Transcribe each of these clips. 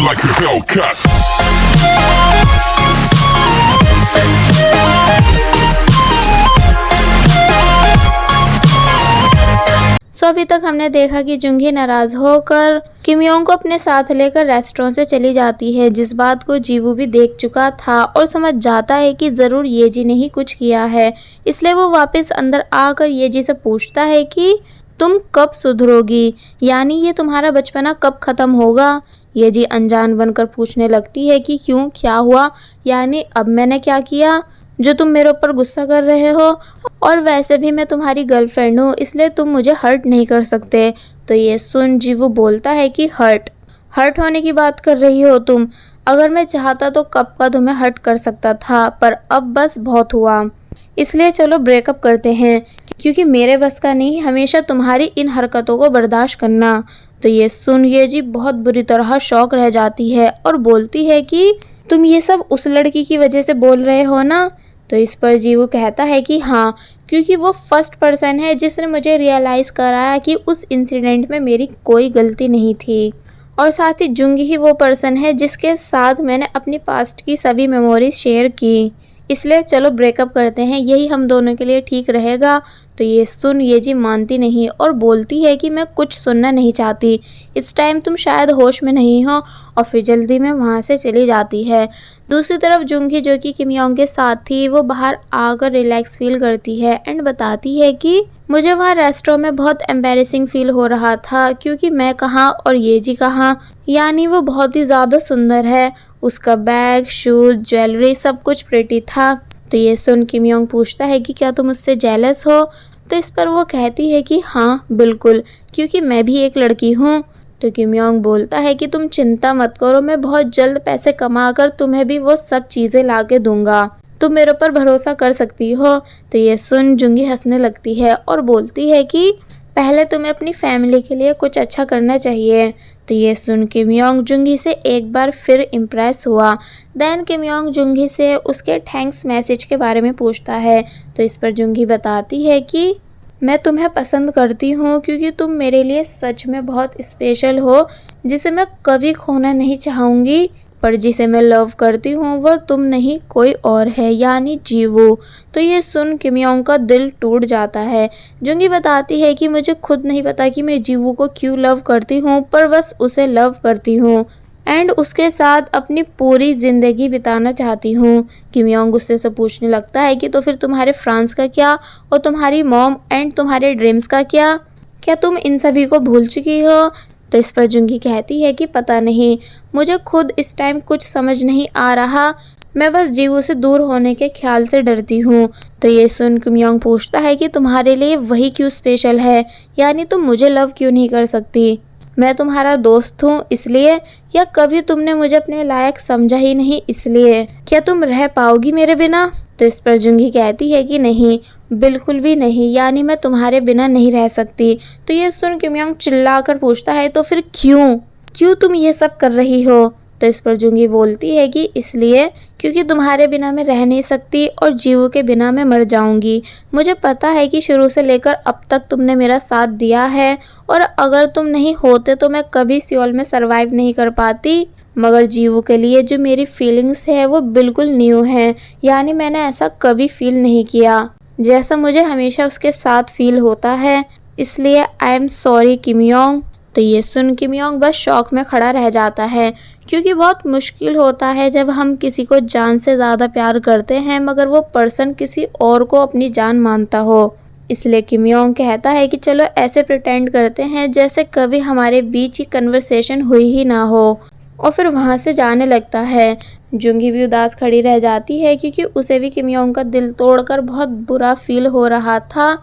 like a Hellcat. अभी तक हमने देखा कि जुंगी नाराज होकर किम योंग को अपने साथ लेकर रेस्टोरेंट से चली जाती है, जिस बात को जीवू भी देख चुका था और समझ जाता है कि ज़रूर येजी ने ही कुछ किया है। इसलिए वो वापस अंदर आकर येजी से पूछता है कि तुम कब सुधरोगी, यानी ये तुम्हारा बचपना कब ख़त्म होगा। येजी अनजान बनकर पूछने लगती है कि क्यों, क्या हुआ, यानी अब मैंने क्या किया जो तुम मेरे ऊपर गुस्सा कर रहे हो, और वैसे भी मैं तुम्हारी गर्लफ्रेंड हूँ, इसलिए तुम मुझे हर्ट नहीं कर सकते। तो ये सुन जीवू बोलता है कि हर्ट होने की बात कर रही हो तुम, अगर मैं चाहता तो कब का तुम्हें हर्ट कर सकता था, पर अब बस बहुत हुआ, इसलिए चलो ब्रेकअप करते हैं, क्योंकि मेरे बस का नहीं हमेशा तुम्हारी इन हरकतों को बर्दाश्त करना। तो ये सुन येजी बहुत बुरी तरह शॉक रह जाती है और बोलती है कि तुम ये सब उस लड़की की वजह से बोल रहे हो ना। तो इस पर जीवू कहता है कि हाँ, क्योंकि वो फर्स्ट पर्सन है जिसने मुझे रियलाइज़ कराया कि उस इंसिडेंट में मेरी कोई गलती नहीं थी, और साथ ही जुंगी ही वो पर्सन है जिसके साथ मैंने अपनी पास्ट की सभी मेमोरीज शेयर की, इसलिए चलो ब्रेकअप करते हैं, यही हम दोनों के लिए ठीक रहेगा। तो ये सुन येजी मानती नहीं और बोलती है कि मैं कुछ सुनना नहीं चाहती, इस टाइम तुम शायद होश में नहीं हो, और फिर जल्दी में वहाँ से चली जाती है। दूसरी तरफ जुंगी, जो कि किम योंग के साथ थी, वो बाहर आकर रिलैक्स फील करती है एंड बताती है कि मुझे वहाँ रेस्टोरेंट में बहुत एम्बैरेसिंग फील हो रहा था, क्योंकि मैं कहाँ और येजी कहाँ, यानी वो बहुत ही ज़्यादा सुंदर है, उसका बैग, शूज़, ज्वेलरी सब कुछ प्रिटी था। तो ये सुन किम योंग पूछता है कि क्या तुम उससे जेलस हो। तो इस पर वो कहती है कि हाँ बिल्कुल, क्योंकि मैं भी एक लड़की हूँ। तो किम योंग बोलता है कि तुम चिंता मत करो, मैं बहुत जल्द पैसे कमाकर तुम्हें भी वो सब चीज़ें ला के दूंगा, तुम मेरे ऊपर भरोसा कर सकती हो। तो ये सुन जुंगी हंसने लगती है और बोलती है कि पहले तुम्हें अपनी फैमिली के लिए कुछ अच्छा करना चाहिए। तो ये सुन किम योंग जुंगी से एक बार फिर इम्प्रेस हुआ। देन किम योंग जुंगी से उसके थैंक्स मैसेज के बारे में पूछता है। तो इस पर जुंगी बताती है कि मैं तुम्हें पसंद करती हूँ, क्योंकि तुम मेरे लिए सच में बहुत स्पेशल हो, जिसे मैं कभी खोना नहीं चाहूँगी, पर जिसे मैं लव करती हूँ वो तुम नहीं कोई और है, यानी जीवू। तो ये सुन किम योंग का दिल टूट जाता है। जुंगी बताती है कि मुझे खुद नहीं पता कि मैं जीवू को क्यों लव करती हूँ, पर बस उसे लव करती हूँ एंड उसके साथ अपनी पूरी ज़िंदगी बिताना चाहती हूँ। किम योंग गुस्से से पूछने लगता है कि तो फिर तुम्हारे फ्रांस का क्या, और तुम्हारी मॉम एंड तुम्हारे ड्रीम्स का क्या तुम इन सभी को भूल चुकी हो। तो इस पर जुंगी कहती है कि पता नहीं, मुझे खुद इस टाइम कुछ समझ नहीं आ रहा, मैं बस जीवू से दूर होने के ख्याल से डरती हूँ। तो ये सुन किम योंग पूछता है कि तुम्हारे लिए वही क्यों स्पेशल है, यानी तुम मुझे लव क्यों नहीं कर सकती, मैं तुम्हारा दोस्त हूँ इसलिए, या कभी तुमने मुझे अपने लायक समझा ही नहीं इसलिए, क्या तुम रह पाओगी मेरे बिना। तो इस पर जुंगी कहती है कि नहीं, बिल्कुल भी नहीं, यानी मैं तुम्हारे बिना नहीं रह सकती। तो ये सुन किम योंग चिल्लाकर पूछता है तो फिर क्यों तुम ये सब कर रही हो। तो इस पर जुंगी बोलती है कि इसलिए क्योंकि तुम्हारे बिना मैं रह नहीं सकती और जीवू के बिना मैं मर जाऊंगी। मुझे पता है कि शुरू से लेकर अब तक तुमने मेरा साथ दिया है, और अगर तुम नहीं होते तो मैं कभी सियोल में सरवाइव नहीं कर पाती, मगर जीवू के लिए जो मेरी फीलिंग्स है वो बिल्कुल न्यू है, यानी मैंने ऐसा कभी फील नहीं किया जैसा मुझे हमेशा उसके साथ फील होता है, इसलिए I am sorry Kim Yong. तो ये सुन किम योंग बस शॉक में खड़ा रह जाता है, क्योंकि बहुत मुश्किल होता है जब हम किसी को जान से ज़्यादा प्यार करते हैं मगर वो पर्सन किसी और को अपनी जान मानता हो। इसलिए किम योंग कहता है कि चलो ऐसे प्रिटेंड करते हैं जैसे कभी हमारे बीच ही कन्वर्सेशन हुई ही ना हो, और फिर वहाँ से जाने लगता है। जुंगी भी उदास खड़ी रह जाती है, क्योंकि उसे भी किम योंग का दिल तोड़कर बहुत बुरा फील हो रहा था।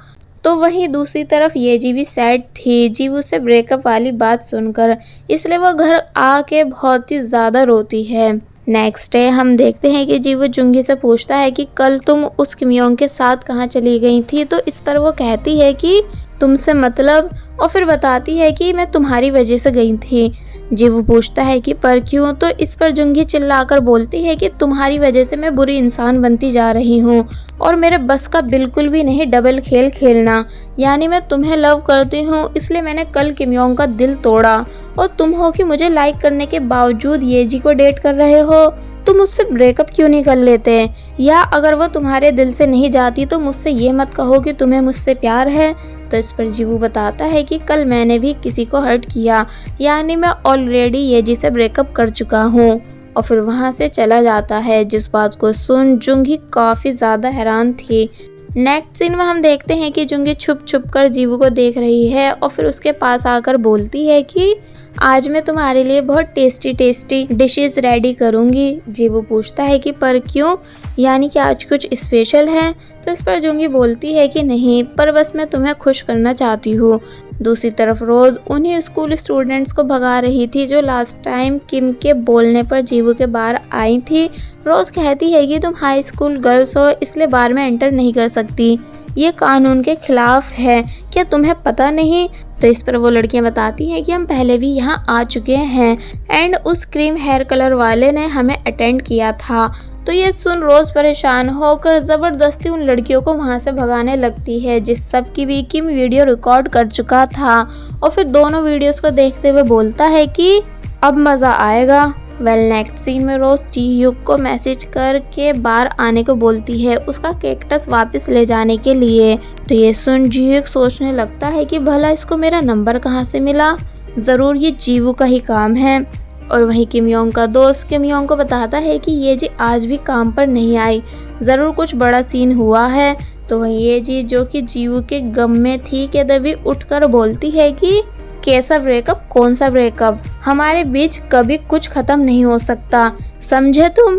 तो वहीं दूसरी तरफ येजी भी सैड थी जीवू से ब्रेकअप वाली बात सुनकर, इसलिए वो घर आके बहुत ही ज़्यादा रोती है। नेक्स्ट डे हम देखते हैं कि जीवू जुंगी से पूछता है कि कल तुम उस किम योंग के साथ कहाँ चली गई थी। तो इस पर वो कहती है कि तुमसे मतलब, और फिर बताती है कि मैं तुम्हारी वजह से गई थी। जीवू पूछता है कि पर क्यों, तो इस पर जुंगी चिल्लाकर बोलती है कि तुम्हारी वजह से मैं बुरी इंसान बनती जा रही हूँ और मेरे बस का बिल्कुल भी नहीं डबल खेल खेलना। यानी मैं तुम्हें लव करती हूँ, इसलिए मैंने कल किम योंग का दिल तोड़ा और तुम हो कि मुझे लाइक करने के बावजूद येजी को डेट कर रहे हो। तुम मुझसे ब्रेकअप क्यों नहीं कर लेते, या अगर वो तुम्हारे दिल से नहीं जाती तो मुझसे ये मत कहो कि तुम्हें मुझसे प्यार है। तो इस पर जीवू बताता है कि कल मैंने भी किसी को हर्ट किया, यानी मैं ऑलरेडी येजी से ब्रेकअप कर चुका हूँ, और फिर वहाँ से चला जाता है। जिस बात को सुन जुंगी काफ़ी ज़्यादा हैरान थी। नेक्स्ट सीन में हम देखते हैं कि जुंगी छुप छुप कर जीवू को देख रही है और फिर उसके पास आकर बोलती है कि आज मैं तुम्हारे लिए बहुत टेस्टी टेस्टी डिशेस रेडी करूँगी। जीवू पूछता है कि पर क्यों, यानी कि आज कुछ स्पेशल है। तो इस पर जुंगी बोलती है कि नहीं, पर बस मैं तुम्हें खुश करना चाहती हूँ। दूसरी तरफ रोज़ उन्हीं स्कूल स्टूडेंट्स को भगा रही थी जो लास्ट टाइम किम के बोलने पर जीवू के बाहर आई थी। रोज़ कहती है कि तुम हाई स्कूल गर्ल्स हो, इसलिए बार में एंटर नहीं कर सकती, ये कानून के खिलाफ है, क्या तुम्हें पता नहीं। तो इस पर वो लड़कियां बताती हैं कि हम पहले भी यहाँ आ चुके हैं एंड उस क्रीम हेयर कलर वाले ने हमें अटेंड किया था। तो ये सुन रोज़ परेशान होकर ज़बरदस्ती उन लड़कियों को वहाँ से भगाने लगती है, जिस सब की भी किम वीडियो रिकॉर्ड कर चुका था, और फिर दोनों वीडियोस को देखते हुए बोलता है कि अब मज़ा आएगा। नेक्स्ट सीन में रोज़ जी ह्यूक को मैसेज करके बाहर आने को बोलती है उसका कैक्टस वापस ले जाने के लिए। तो ये सुन जी ह्यूक सोचने लगता है कि भला इसको मेरा नंबर कहाँ से मिला, ज़रूर ये जीवू का ही काम है। और वहीं किम योंग का दोस्त किम योंग को बताता है कि ये जी आज भी काम पर नहीं आई, ज़रूर कुछ बड़ा सीन हुआ है। तो वहीं ये जी जो कि जीवू के गम में थी कि तभी उठकर बोलती है कि कैसा ब्रेकअप, कौन सा ब्रेकअप, हमारे बीच कभी कुछ खत्म नहीं हो सकता, समझे तुम।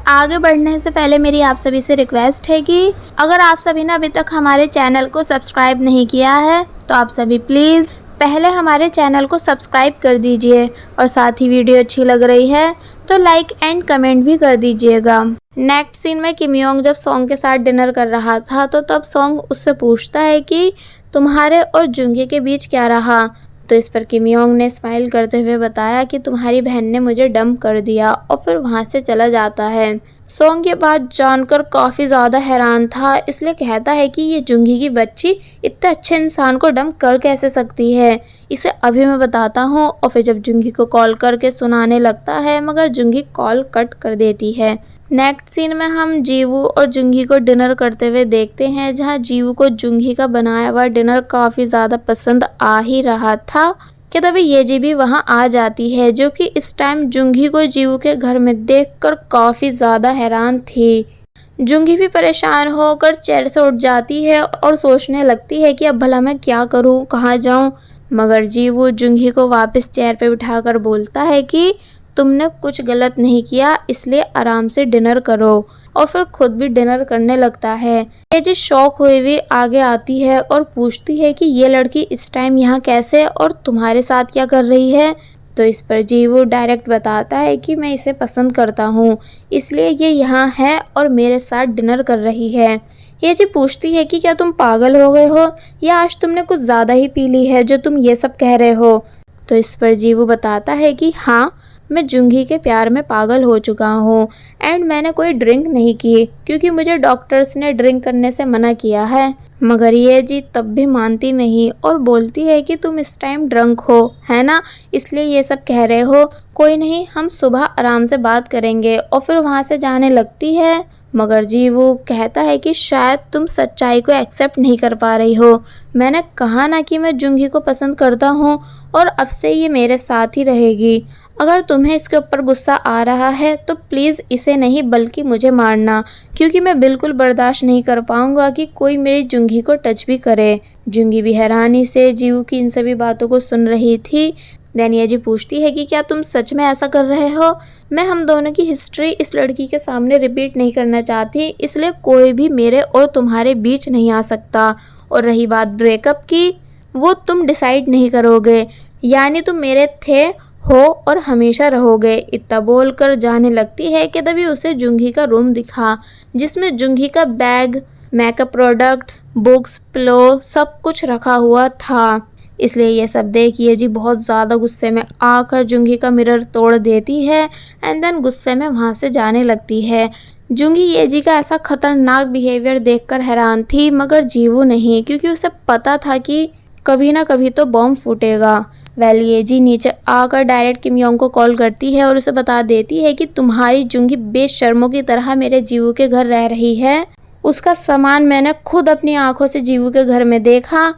आगे बढ़ने से पहले मेरी आप सभी से रिक्वेस्ट है कि अगर आप सभी ने अभी तक हमारे चैनल को सब्सक्राइब नहीं किया है तो आप सभी प्लीज़ पहले हमारे चैनल को सब्सक्राइब कर दीजिए, और साथ ही वीडियो अच्छी लग रही है तो लाइक एंड कमेंट भी कर दीजिएगा। नेक्स्ट सीन में किम योंग जब सॉन्ग के साथ डिनर कर रहा था तो तब सॉन्ग उससे पूछता है कि तुम्हारे और जुंगी के बीच क्या रहा। तो इस पर किम योंग ने स्माइल करते हुए बताया कि तुम्हारी बहन ने मुझे डंप कर दिया, और फिर वहाँ से चला जाता है। सॉन्ग के बाद जानकर काफ़ी ज़्यादा हैरान था, इसलिए कहता है कि ये जुंगी की बच्ची इतने अच्छे इंसान को डंप कर कैसे सकती है, इसे अभी मैं बताता हूँ। और फिर जब जुंगी को कॉल करके सुनाने लगता है मगर जुंगी कॉल कट कर देती है। नेक्स्ट सीन में हम जीवू और जुंगी को डिनर करते हुए देखते हैं, जहाँ जीवू को जुंगी का बनाया हुआ डिनर काफ़ी ज़्यादा पसंद आ ही रहा था कि तभी येजी भी वहाँ आ जाती है, जो कि इस टाइम जुंगी को जीवू के घर में देखकर काफ़ी ज़्यादा हैरान थी। जुंगी भी परेशान होकर चेयर से उठ जाती है और सोचने लगती है कि अब भला मैं क्या करूँ, कहाँ जाऊँ। मगर जीवू जुंगी को वापस चेयर पे बिठाकर बोलता है कि तुमने कुछ गलत नहीं किया, इसलिए आराम से डिनर करो, और फिर खुद भी डिनर करने लगता है। ये जी शौक हुई हुई आगे आती है और पूछती है कि ये लड़की इस टाइम यहाँ कैसे और तुम्हारे साथ क्या कर रही है। तो इस पर जीवू डायरेक्ट बताता है कि मैं इसे पसंद करता हूँ, इसलिए ये यहाँ है और मेरे साथ डिनर कर रही है। ये जी पूछती है कि क्या तुम पागल हो गए हो या आज तुमने कुछ ज़्यादा ही पी ली है जो तुम ये सब कह रहे हो। तो इस पर जीवू बताता है कि हाँ, मैं जुंगी के प्यार में पागल हो चुका हूँ एंड मैंने कोई ड्रिंक नहीं की क्योंकि मुझे डॉक्टर्स ने ड्रिंक करने से मना किया है। मगर ये जी तब भी मानती नहीं और बोलती है कि तुम इस टाइम ड्रंक हो, है ना, इसलिए ये सब कह रहे हो। कोई नहीं, हम सुबह आराम से बात करेंगे, और फिर वहाँ से जाने लगती है। मगर जीवू कहता है कि शायद तुम सच्चाई को एक्सेप्ट नहीं कर पा रही हो। मैंने कहा ना कि मैं जुंगी को पसंद करता हूँ और अब से ये मेरे साथ ही रहेगी। अगर तुम्हें इसके ऊपर गुस्सा आ रहा है तो प्लीज़ इसे नहीं बल्कि मुझे मारना, क्योंकि मैं बिल्कुल बर्दाश्त नहीं कर पाऊंगा कि कोई मेरी जुंगी को टच भी करे। जुंगी भी हैरानी से जीवू की इन सभी बातों को सुन रही थी। देनिया जी पूछती है कि क्या तुम सच में ऐसा कर रहे हो। मैं हम दोनों की हिस्ट्री इस लड़की के सामने रिपीट नहीं करना चाहती, इसलिए कोई भी मेरे और तुम्हारे बीच नहीं आ सकता। और रही बात ब्रेकअप की, वो तुम डिसाइड नहीं करोगे, यानी तुम मेरे थे, हो और हमेशा रहोगे। इतना बोलकर जाने लगती है कि तभी उसे जुंगी का रूम दिखा, जिसमें जुंगी का bag, makeup products, books, pillow सब कुछ रखा हुआ था। इसलिए ये सब देख ये जी बहुत ज़्यादा गुस्से में आकर जुंगी का मिरर तोड़ देती है एंड देन गुस्से में वहाँ से जाने लगती है। जुंगी ये जी का ऐसा खतरनाक बिहेवियर देखकर हैरान थी, मगर जीवू नहीं, क्योंकि उसे पता था कि कभी ना कभी तो बॉम्ब फूटेगा। वेल ये जी नीचे आकर डायरेक्ट किम योंग को कॉल करती है और उसे बता देती है कि तुम्हारी जुंगी बेशर्मों की तरह मेरे जीवू के घर रह रही है। उसका सामान मैंने खुद अपनी आंखों से जीवू के घर में देखा।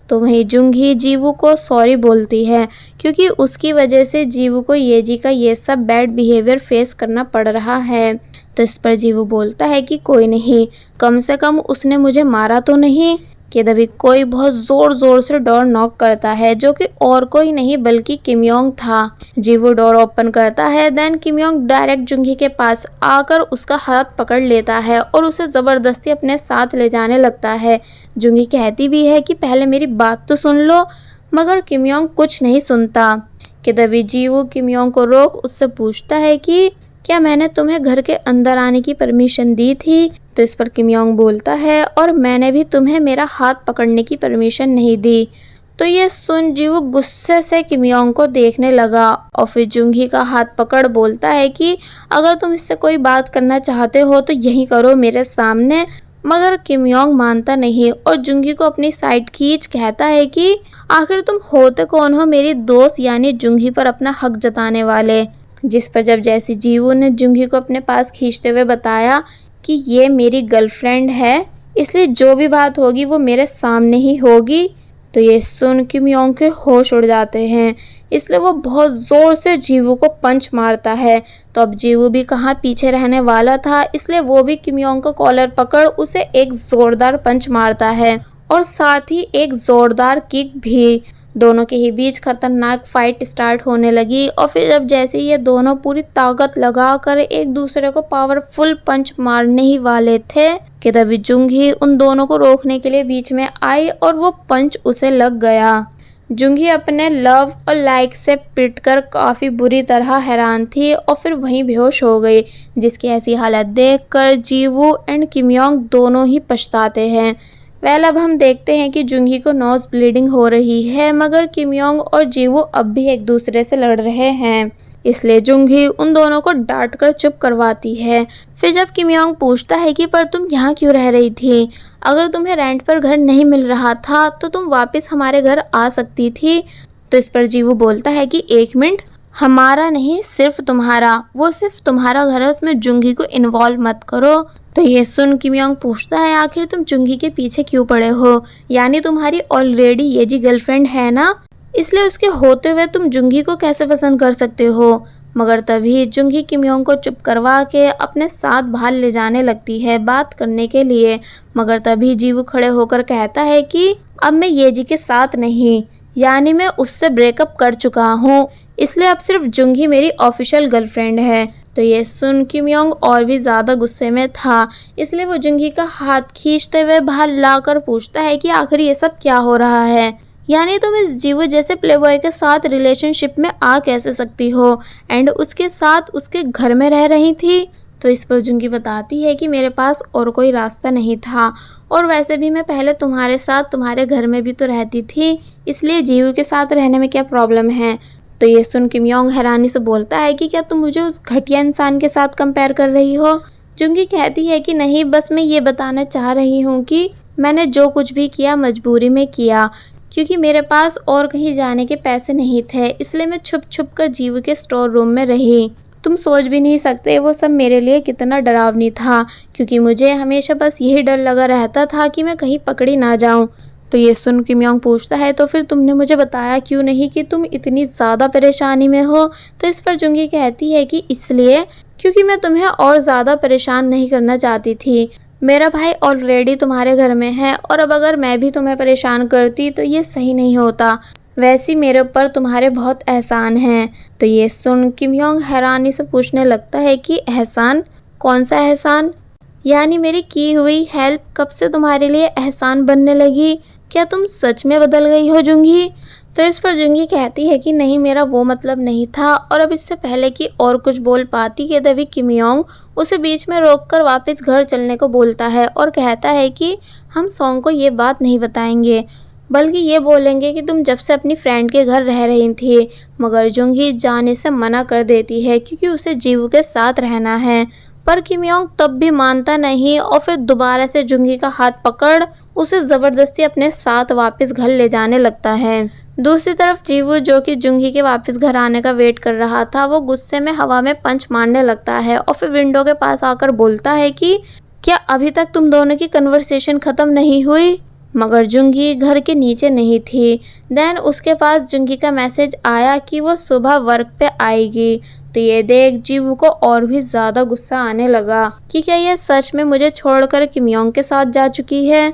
तो वहीं जुंगी जीवू को सॉरी बोलती है, क्योंकि उसकी वजह से जीवू को ये जी का ये सब बैड बिहेवियर फेस करना पड़ रहा है। तो इस पर जीवू बोलता है कि कोई नहीं, कम से कम उसने मुझे मारा तो नहीं। कि तभी कोई बहुत ज़ोर ज़ोर से डोर नॉक करता है, जो कि और कोई नहीं बल्कि किम योंग था। जीवू डोर ओपन करता है, देन किम योंग डायरेक्ट जुंगी के पास आकर उसका हाथ पकड़ लेता है और उसे ज़बरदस्ती अपने साथ ले जाने लगता है। जुंगी कहती भी है कि पहले मेरी बात तो सुन लो, मगर किम योंग कुछ नहीं सुनता। कि तभी जीवू किम योंग को रोक उससे पूछता है कि क्या मैंने तुम्हें घर के अंदर आने की परमिशन दी थी? तो इस पर किम योंग बोलता है और मैंने भी तुम्हें मेरा हाथ पकड़ने की परमिशन नहीं दी। तो ये सुन जीवू गुस्से से किम योंग को देखने लगा और फिर जुंगी का हाथ पकड़ बोलता है कि अगर तुम इससे कोई बात करना चाहते हो तो यही करो मेरे सामने। मगर किम योंग मानता नहीं और जुंगी को अपनी साइड खींच कहता है कि आखिर तुम होते कौन हो मेरी दोस्त यानी जुंगी पर अपना हक जताने वाले। जिस पर जब जैसे जीवू ने जुंगी को अपने पास खींचते हुए बताया कि ये मेरी गर्लफ्रेंड है, इसलिए जो भी बात होगी वो मेरे सामने ही होगी। तो ये सुन किम योंग के होश उड़ जाते हैं, इसलिए वो बहुत ज़ोर से जीवू को पंच मारता है। तो अब जीवू भी कहाँ पीछे रहने वाला था, इसलिए वो भी किम योंग का कॉलर पकड़ उसे एक ज़ोरदार पंच मारता है और साथ ही एक ज़ोरदार किक भी। दोनों के ही बीच खतरनाक फाइट स्टार्ट होने लगी और फिर जब जैसे ये दोनों पूरी ताकत लगाकर एक दूसरे को पावरफुल पंच मारने ही वाले थे कि तभी जुंगी उन दोनों को रोकने के लिए बीच में आई और वो पंच उसे लग गया। जुंगी अपने लव और लाइक से पिटकर काफ़ी बुरी तरह हैरान थी और फिर वहीं बेहोश हो गई, जिसकी ऐसी हालत देखकर जीवू एंड किम योंग दोनों ही पछताते हैं। वेल अब हम देखते हैं कि जुंगी को नोज ब्लीडिंग हो रही है, मगर किम योंग और जीवू अब भी एक दूसरे से लड़ रहे हैं, इसलिए जुंगी उन दोनों को डांट कर चुप करवाती है। फिर जब किम योंग पूछता है कि पर तुम यहाँ क्यों रह रही थी? अगर तुम्हें रेंट पर घर नहीं मिल रहा था तो तुम वापस हमारे घर आ सकती थी। तो इस पर जीवू बोलता है कि एक मिनट, हमारा नहीं सिर्फ तुम्हारा, वो सिर्फ तुम्हारा घर है, उसमें जुंगी को इन्वॉल्व मत करो। तो ये सुन किम योंग पूछता है आखिर तुम जुंगी के पीछे क्यों पड़े हो, यानी तुम्हारी ऑलरेडी ये जी गर्लफ्रेंड है ना, इसलिए उसके होते हुए तुम जुंगी को कैसे पसंद कर सकते हो। मगर तभी जुंगी किम योंग को चुप करवा के अपने साथ बाहर ले जाने लगती है बात करने के लिए। मगर तभी जीवू खड़े होकर कहता है कि अब मैं ये जी के साथ नहीं, यानी मैं उससे ब्रेकअप कर चुका हूँ, इसलिए अब सिर्फ जुंगी मेरी ऑफिशियल गर्लफ्रेंड है। तो ये सुन किम योंग और भी ज़्यादा गुस्से में था, इसलिए वो जुंगी का हाथ खींचते हुए बाहर लाकर पूछता है कि आखिर ये सब क्या हो रहा है, यानी तुम इस जीवू जैसे प्लेबॉय के साथ रिलेशनशिप में आ कैसे सकती हो एंड उसके साथ उसके घर में रह रही थी। तो इस पर जुंगी बताती है कि मेरे पास और कोई रास्ता नहीं था और वैसे भी मैं पहले तुम्हारे साथ तुम्हारे घर में भी तो रहती थी, इसलिए जीवू के साथ रहने में क्या प्रॉब्लम है। तो ये सुन किम योंग हैरानी से बोलता है कि क्या तुम मुझे उस घटिया इंसान के साथ कंपेयर कर रही हो। जुंगी कहती है कि नहीं, बस मैं ये बताना चाह रही हूँ कि मैंने जो कुछ भी किया मजबूरी में किया, क्योंकि मेरे पास और कहीं जाने के पैसे नहीं थे, इसलिए मैं छुप छुप कर जीवू के स्टोर रूम में रही। तुम सोच भी नहीं सकते वो सब मेरे लिए कितना डरावनी था, क्योंकि मुझे हमेशा बस यही डर लगा रहता था कि मैं कहीं पकड़ी ना जाऊं। तो ये सुन किम योंग पूछता है तो फिर तुमने मुझे बताया क्यों नहीं कि तुम इतनी ज़्यादा परेशानी में हो। तो इस पर जुंगी कहती है कि इसलिए क्योंकि मैं तुम्हें और ज़्यादा परेशान नहीं करना चाहती थी। मेरा भाई ऑलरेडी तुम्हारे घर में है और अब अगर मैं भी तुम्हें परेशान करती तो ये सही नहीं होता। वैसे मेरे ऊपर तुम्हारे बहुत एहसान हैं। तो ये सुन किम योंग हैरानी से पूछने लगता है कि एहसान? कौन सा एहसान? यानी मेरी की हुई हेल्प कब से तुम्हारे लिए एहसान बनने लगी? क्या तुम सच में बदल गई हो जुंगी? तो इस पर जुंगी कहती है कि नहीं, मेरा वो मतलब नहीं था। और अब इससे पहले कि और कुछ बोल पाती कि तभी किम योंग उसे बीच में रोककर वापस घर चलने को बोलता है और कहता है कि हम सॉन्ग को ये बात नहीं बताएंगे। बल्कि ये बोलेंगे कि तुम जब से अपनी फ्रेंड के घर रह रही थी। मगर जुंगी जाने से मना कर देती है क्योंकि उसे जीवू के साथ रहना है। पर किम योंग तब भी मानता नहीं और फिर दोबारा से जुंगी का हाथ पकड़ उसे जबरदस्ती अपने साथ वापस घर ले जाने लगता है। दूसरी तरफ जीवू, जो कि जुंगी के वापस घर आने का वेट कर रहा था, वो गुस्से में हवा में पंच मारने लगता है और फिर विंडो के पास आकर बोलता है कि क्या अभी तक तुम दोनों की कन्वर्सेशन खत्म नहीं हुई। मगर जुंगी घर के नीचे नहीं थी। देन उसके पास जुंगी का मैसेज आया कि वो सुबह वर्क पे आएगी। तो ये देख जीवू को और भी ज्यादा गुस्सा आने लगा कि क्या ये सच में मुझे छोड़कर किम योंग के साथ जा चुकी है।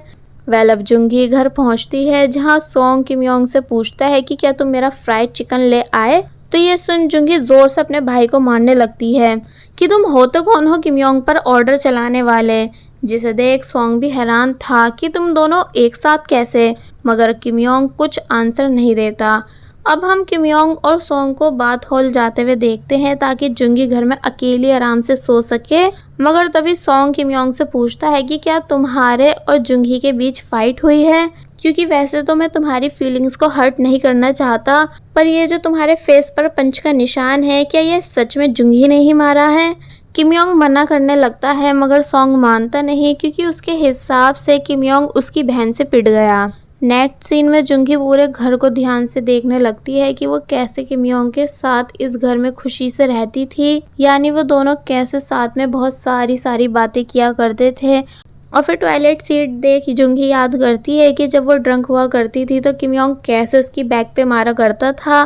वेल, अब जुंगी घर पहुंचती है जहां सोंग किम योंग से पूछता है कि क्या तुम मेरा फ्राइड चिकन ले आए। तो ये सुन जुंगी जोर से अपने भाई को मारने लगती है कि तुम हो तो कौन हो किम योंग पर ऑर्डर चलाने वाले। जिसे देख सोंग भी हैरान था कि तुम दोनों एक साथ कैसे। मगर किम योंग कुछ आंसर नहीं देता। अब हम किम योंग और सोंग को बात हॉल जाते हुए देखते हैं ताकि जुंगी घर में अकेली आराम से सो सके। मगर तभी सोंग किम योंग से पूछता है कि क्या तुम्हारे और जुंगी के बीच फाइट हुई है, क्योंकि वैसे तो मैं तुम्हारी फीलिंग्स को हर्ट नहीं करना चाहता, पर ये जो तुम्हारे फेस पर पंच का निशान है, क्या ये सच में जुंगी ने ही मारा है। किम योंग मना करने लगता है मगर सोंग मानता नहीं क्योंकि उसके हिसाब से किम योंग उसकी बहन से पिट गया। नेक्स्ट सीन में जुंगी पूरे घर को ध्यान से देखने लगती है कि वो कैसे किम योंग के साथ इस घर में खुशी से रहती थी, यानी वो दोनों कैसे साथ में बहुत सारी बातें किया करते थे। और फिर टॉयलेट सीट देख जुंगी याद करती है कि जब वो ड्रंक हुआ करती थी तो किम योंग कैसे उसकी बैक पे मारा करता था।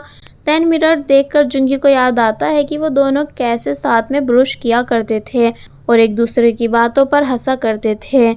देन मिरर देखकर जुंगी को याद आता है कि वो दोनों कैसे साथ में ब्रुश किया करते थे और एक दूसरे की बातों पर हंसा करते थे।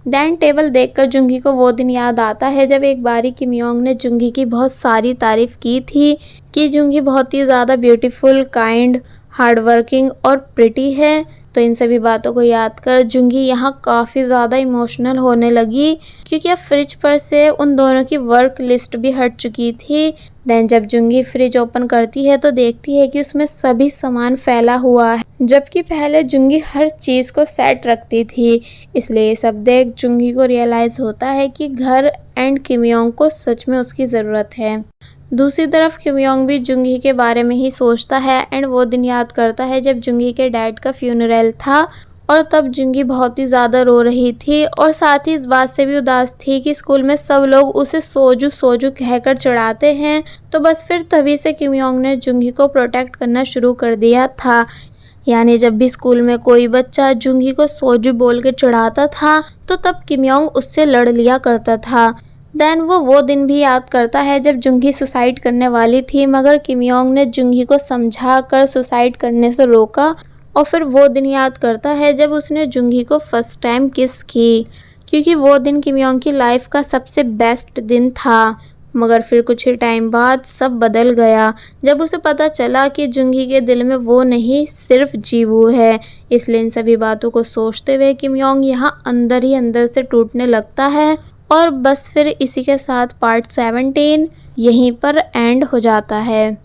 देन टेबल देखकर जुंगी को वो दिन याद आता है जब एक बारी किम योंग ने जुंगी की बहुत सारी तारीफ की थी कि जुंगी बहुत ही ज़्यादा ब्यूटीफुल, काइंड, हार्डवर्किंग और प्रिटी है। तो इन सभी बातों को याद कर जुंगी यहाँ काफ़ी ज़्यादा इमोशनल होने लगी क्योंकि अब फ्रिज पर से उन दोनों की वर्क लिस्ट भी हट चुकी थी। देन जब जुंगी फ्रिज ओपन करती है तो देखती है कि उसमें सभी सामान फैला हुआ है, जबकि पहले जुंगी हर चीज़ को सेट रखती थी। इसलिए ये सब देख जुंगी को रियलाइज़ होता है कि घर एंड किम योंग को सच में उसकी ज़रूरत है। दूसरी तरफ किम योंग भी जुंगी के बारे में ही सोचता है एंड वो दिन याद करता है जब जुंगी के डैड का फ्यूनरल था और तब जुंगी बहुत ही ज़्यादा रो रही थी और साथ ही इस बात से भी उदास थी कि स्कूल में सब लोग उसे सोजू सोजू कहकर चिढ़ाते हैं। तो बस फिर तभी से किम योंग ने जुंगी को प्रोटेक्ट करना शुरू कर दिया था, यानी जब भी स्कूल में कोई बच्चा जुंगी को सोजू बोल के चिढ़ाता था तो तब किम योंग उससे लड़ लिया करता था। देन वो दिन भी याद करता है जब जुंगी सुसाइड करने वाली थी मगर किम योंग ने जुंगी को समझा कर सुसाइड करने से रोका। और फिर वो दिन याद करता है जब उसने जुंगी को फर्स्ट टाइम किस की, क्योंकि वो दिन किम योंग की लाइफ का सबसे बेस्ट दिन था। मगर फिर कुछ ही टाइम बाद सब बदल गया जब उसे पता चला कि जुंगी के दिल में वो नहीं सिर्फ जीवू है। इसलिए इन सभी बातों को सोचते हुए किम योंग यहाँ अंदर ही अंदर से टूटने लगता है और बस फिर इसी के साथ पार्ट 17 यहीं पर एंड हो जाता है।